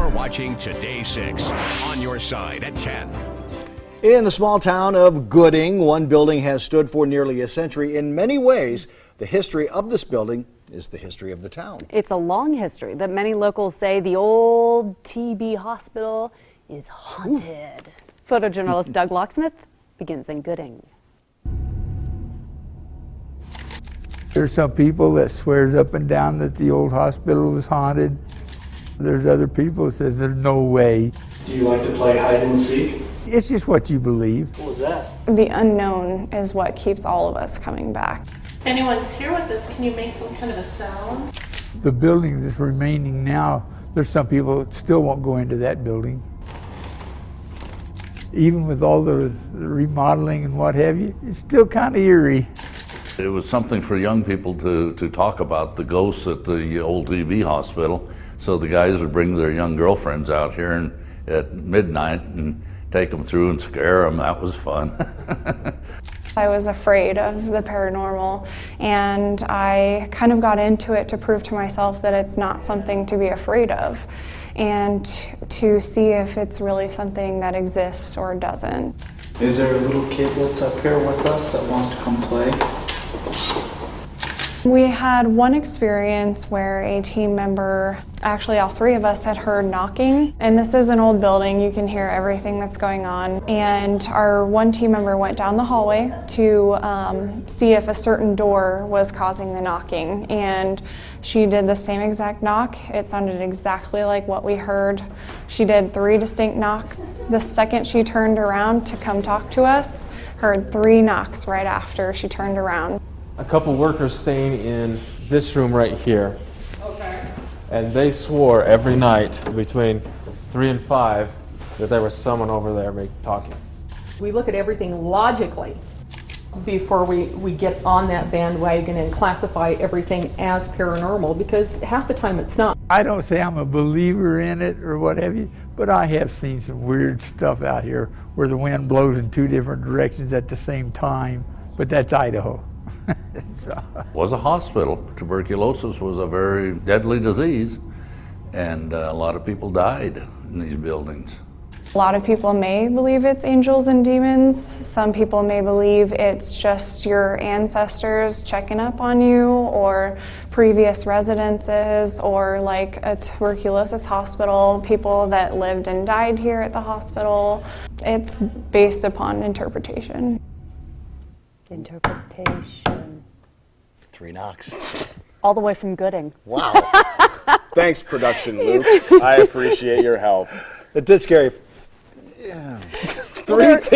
You're watching Today 6 on your side at 10. In the small town of Gooding, one building has stood for nearly a century. In many ways, the history of this building is the history of the town. It's a long history that many locals say the old TB hospital is haunted. Photojournalist Doug Locksmith begins in Gooding. There's some people that swears up and down that the old hospital was haunted. There's other people that says there's no way. Do you like to play hide and seek? It's just what you believe. What was that? The unknown is what keeps all of us coming back. If anyone's here with us, can you make some kind of a sound? The building that's remaining now, there's some people that still won't go into that building. Even with all the remodeling and what have you, it's still kind of eerie. It was something for young people to talk about the ghosts at the old TB hospital. So the guys would bring their young girlfriends out here at midnight and take them through and scare them. That was fun. I was afraid of the paranormal, and I kind of got into it to prove to myself that it's not something to be afraid of, and to see if it's really something that exists or doesn't. Is there a little kid that's up here with us that wants to come play? We had one experience where a team member, actually all three of us, had heard knocking. And this is an old building, you can hear everything that's going on. And our one team member went down the hallway to see if a certain door was causing the knocking. And she did the same exact knock. It sounded exactly like what we heard. She did 3 distinct knocks. The second she turned around to come talk to us, heard 3 knocks right after she turned around. A couple workers staying in this room right here. Okay. And they swore every night between 3 and 5 that there was someone over there talking. We look at everything logically before we get on that bandwagon and classify everything as paranormal, because half the time it's not. I don't say I'm a believer in it or what have you, but I have seen some weird stuff out here where the wind blows in 2 different directions at the same time, but that's Idaho. It was a hospital. Tuberculosis was a very deadly disease, and a lot of people died in these buildings. A lot of people may believe it's angels and demons. Some people may believe it's just your ancestors checking up on you, or previous residences, or like a tuberculosis hospital, people that lived and died here at the hospital. It's based upon interpretation. Interpretation. 3 knocks. All the way from Gooding. Wow. Thanks, production Luke. I appreciate your help. It did scare you. Yeah. 3